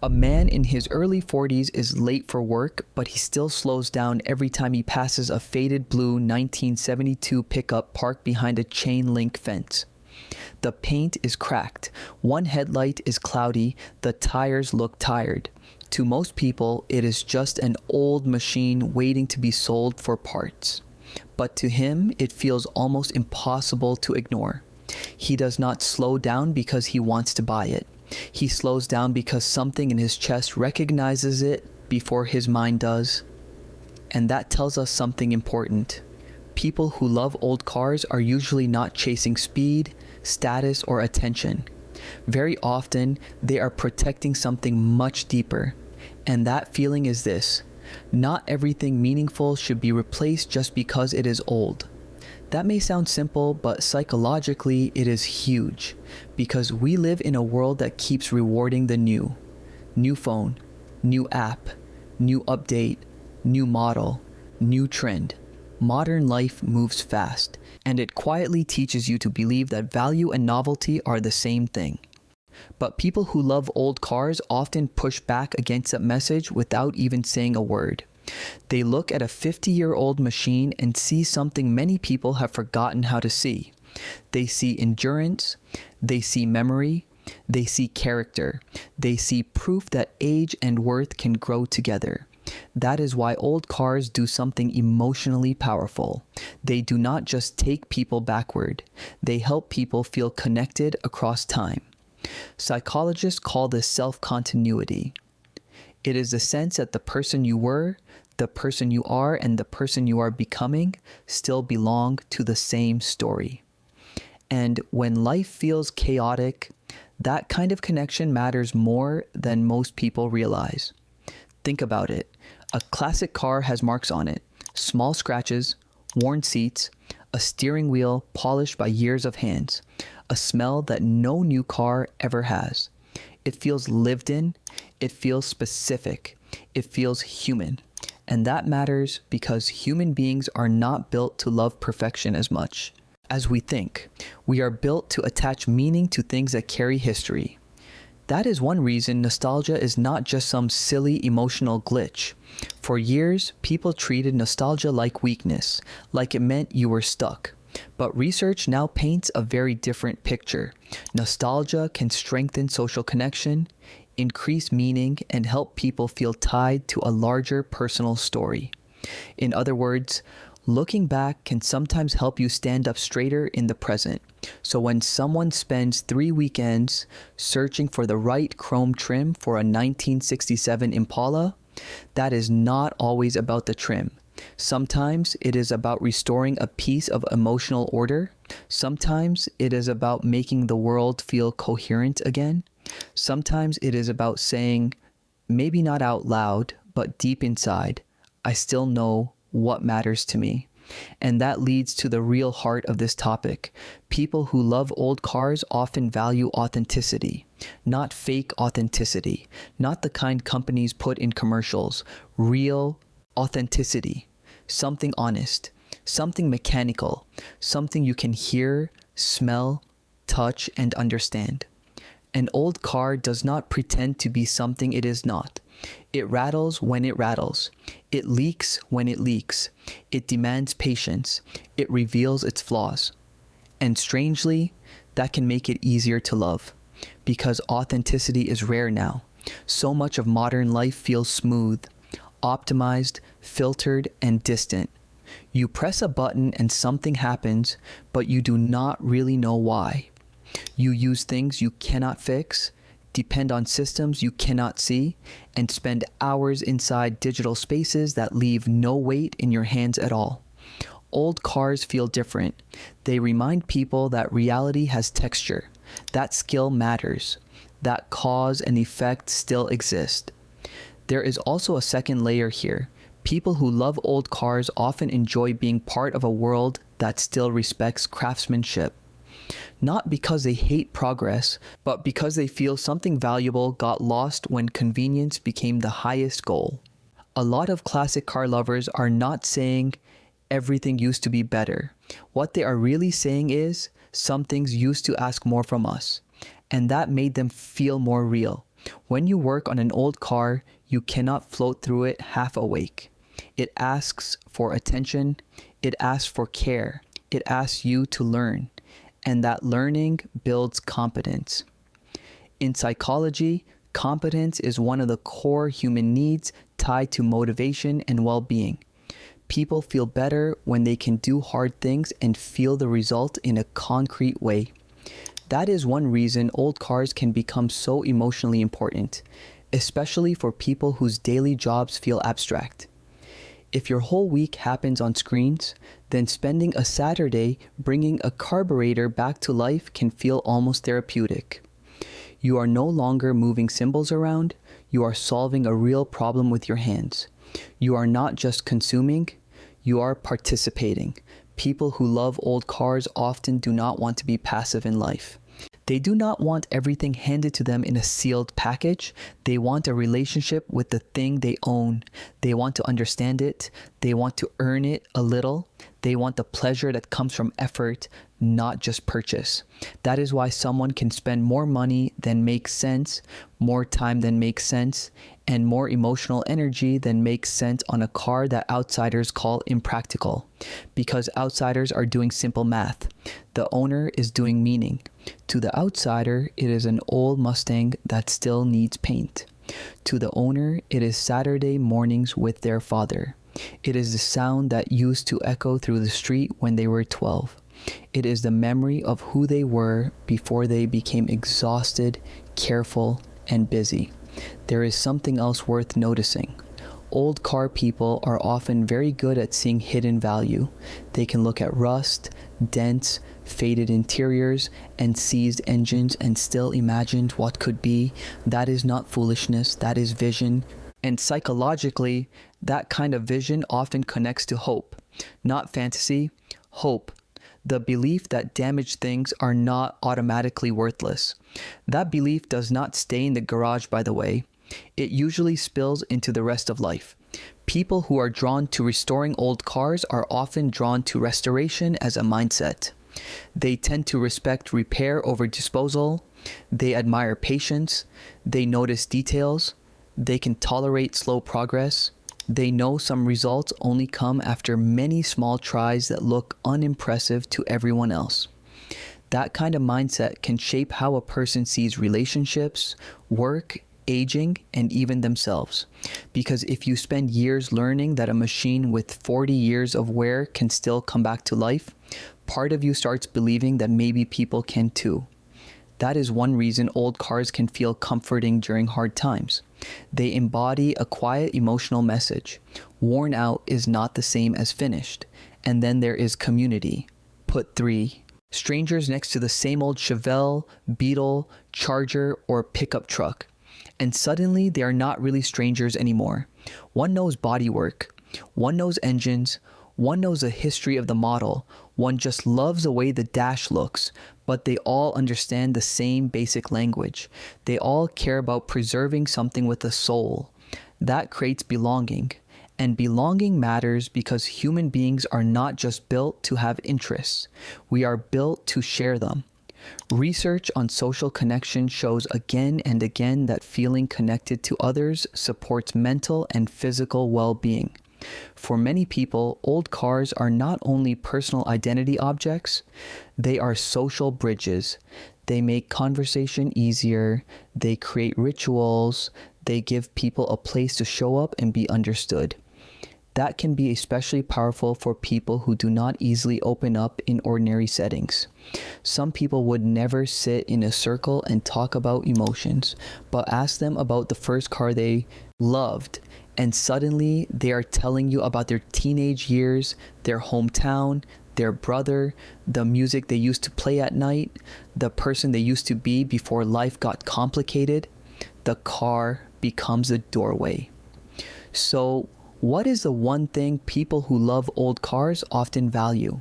A man in his early 40s is late for work, but he still slows down every time he passes a faded blue 1972 pickup parked behind a chain link fence. The paint is cracked, one headlight is cloudy, the tires look tired. To most people, it is just an old machine waiting to be sold for parts. But to him, it feels almost impossible to ignore. He does not slow down because he wants to buy it. He slows down because something in his chest recognizes it before his mind does. And that tells us something important. People who love old cars are usually not chasing speed, status, or attention. Very often, they are protecting something much deeper. And that feeling is this: not everything meaningful should be replaced just because it is old. That may sound simple, but psychologically it is huge, because we live in a world that keeps rewarding the new. New phone, new app, new update, new model, new trend. Modern life moves fast, and it quietly teaches you to believe that value and novelty are the same thing. But people who love old cars often push back against that message without even saying a word. They look at a 50-year-old machine and see something many people have forgotten how to see. They see endurance, they see memory, they see character, they see proof that age and worth can grow together. That is why old cars do something emotionally powerful. They do not just take people backward, they help people feel connected across time. Psychologists call this self-continuity. It is the sense that the person you were, the person you are, and the person you are becoming still belong to the same story. And when life feels chaotic, that kind of connection matters more than most people realize. Think about it. A classic car has marks on it, small scratches, worn seats, a steering wheel polished by years of hands, a smell that no new car ever has. It feels lived in, it feels specific, it feels human. And that matters because human beings are not built to love perfection as much as we think. We are built to attach meaning to things that carry history. That is one reason nostalgia is not just some silly emotional glitch. For years, people treated nostalgia like weakness, like it meant you were stuck. But research now paints a very different picture. Nostalgia can strengthen social connection, increase meaning, and help people feel tied to a larger personal story. In other words, looking back can sometimes help you stand up straighter in the present. So when someone spends 3 weekends searching for the right chrome trim for a 1967 Impala, that is not always about the trim. Sometimes it is about restoring a piece of emotional order. Sometimes it is about making the world feel coherent again. Sometimes it is about saying, maybe not out loud, but deep inside, I still know what matters to me. And that leads to the real heart of this topic. People who love old cars often value authenticity, not fake authenticity, not the kind companies put in commercials. Real authenticity, something honest, something mechanical, something you can hear, smell, touch, and understand. An old car does not pretend to be something it is not. It rattles when it rattles. It leaks when it leaks. It demands patience. It reveals its flaws. And strangely, that can make it easier to love, because authenticity is rare now. So much of modern life feels smooth, optimized, filtered, and distant. You press a button and something happens, but you do not really know why. You use things you cannot fix, depend on systems you cannot see, and spend hours inside digital spaces that leave no weight in your hands at all. Old cars feel different. They remind people that reality has texture, that skill matters, that cause and effect still exist. There is also a second layer here. People who love old cars often enjoy being part of a world that still respects craftsmanship. Not because they hate progress, but because they feel something valuable got lost when convenience became the highest goal. A lot of classic car lovers are not saying everything used to be better. What they are really saying is some things used to ask more from us, and that made them feel more real. When you work on an old car, you cannot float through it half awake. It asks for attention, it asks for care, it asks you to learn, and that learning builds competence. In psychology, competence is one of the core human needs tied to motivation and well-being. People feel better when they can do hard things and feel the result in a concrete way. That is one reason old cars can become so emotionally important, especially for people whose daily jobs feel abstract. If your whole week happens on screens, then spending a Saturday bringing a carburetor back to life can feel almost therapeutic. You are no longer moving symbols around, you are solving a real problem with your hands. You are not just consuming, you are participating. People who love old cars often do not want to be passive in life. They do not want everything handed to them in a sealed package. They want a relationship with the thing they own. They want to understand it. They want to earn it a little. They want the pleasure that comes from effort, not just purchase. That is why someone can spend more money than makes sense, more time than makes sense, and more emotional energy than makes sense on a car that outsiders call impractical. Because outsiders are doing simple math. The owner is doing meaning. To the outsider, it is an old Mustang that still needs paint. To the owner, it is Saturday mornings with their father. It is the sound that used to echo through the street when they were 12. It is the memory of who they were before they became exhausted, careful, and busy. There is something else worth noticing. Old car people are often very good at seeing hidden value. They can look at rust, dents, faded interiors, and seized engines and still imagine what could be. That is not foolishness, that is vision. And psychologically, that kind of vision often connects to hope. Not fantasy, hope. The belief that damaged things are not automatically worthless. That belief does not stay in the garage, by the way. It usually spills into the rest of life. People who are drawn to restoring old cars are often drawn to restoration as a mindset. They tend to respect repair over disposal. They admire patience. They notice details. They can tolerate slow progress. They know some results only come after many small tries that look unimpressive to everyone else. That kind of mindset can shape how a person sees relationships, work, aging, and even themselves. Because if you spend years learning that a machine with 40 years of wear can still come back to life, part of you starts believing that maybe people can too. That is one reason old cars can feel comforting during hard times. They embody a quiet emotional message. Worn out is not the same as finished. And then there is community. Put 3. Strangers next to the same old Chevelle, Beetle, Charger, or pickup truck. And suddenly they are not really strangers anymore. One knows bodywork. One knows engines. One knows the history of the model. One just loves the way the dash looks, but they all understand the same basic language. They all care about preserving something with a soul. That creates belonging. And belonging matters because human beings are not just built to have interests. We are built to share them. Research on social connection shows again and again that feeling connected to others supports mental and physical well-being. For many people, old cars are not only personal identity objects, they are social bridges. They make conversation easier, they create rituals, they give people a place to show up and be understood. That can be especially powerful for people who do not easily open up in ordinary settings. Some people would never sit in a circle and talk about emotions, but ask them about the first car they loved, and suddenly they are telling you about their teenage years, their hometown, their brother, the music they used to play at night, the person they used to be before life got complicated. The car becomes a doorway. So, what is the one thing people who love old cars often value?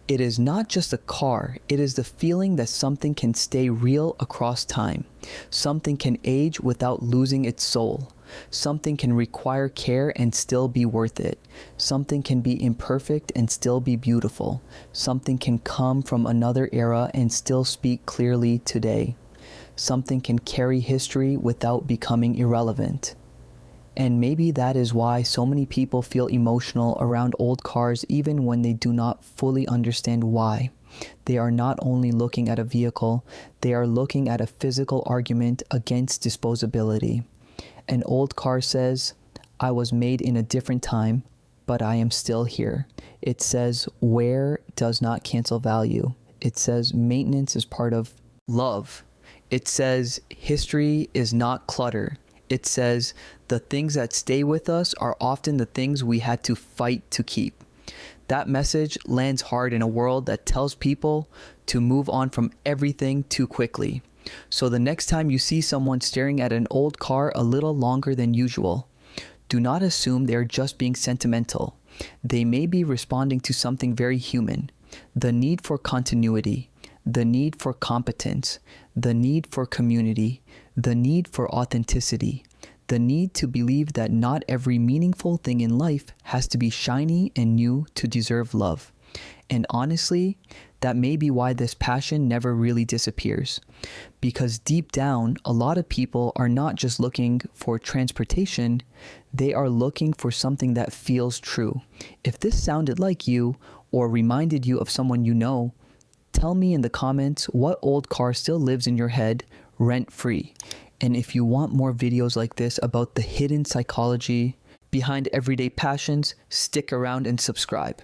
It is not just a car, it is the feeling that something can stay real across time. Something can age without losing its soul. Something can require care and still be worth it. Something can be imperfect and still be beautiful. Something can come from another era and still speak clearly today. something can carry history without becoming irrelevant. And maybe that is why so many people feel emotional around old cars even when they do not fully understand why. They are not only looking at a vehicle, they are looking at a physical argument against disposability. An old car says, I was made in a different time, but I am still here. It says wear does not cancel value. It says maintenance is part of love. It says history is not clutter. It says the things that stay with us are often the things we had to fight to keep. That message lands hard in a world that tells people to move on from everything too quickly. So the next time you see someone staring at an old car a little longer than usual, do not assume they're just being sentimental. They may be responding to something very human. The need for continuity, the need for competence, the need for community, the need for authenticity, the need to believe that not every meaningful thing in life has to be shiny and new to deserve love. And honestly, that may be why this passion never really disappears. Because deep down, a lot of people are not just looking for transportation, they are looking for something that feels true. If this sounded like you or reminded you of someone you know, tell me in the comments what old car still lives in your head rent-free. And if you want more videos like this about the hidden psychology behind everyday passions, stick around and subscribe.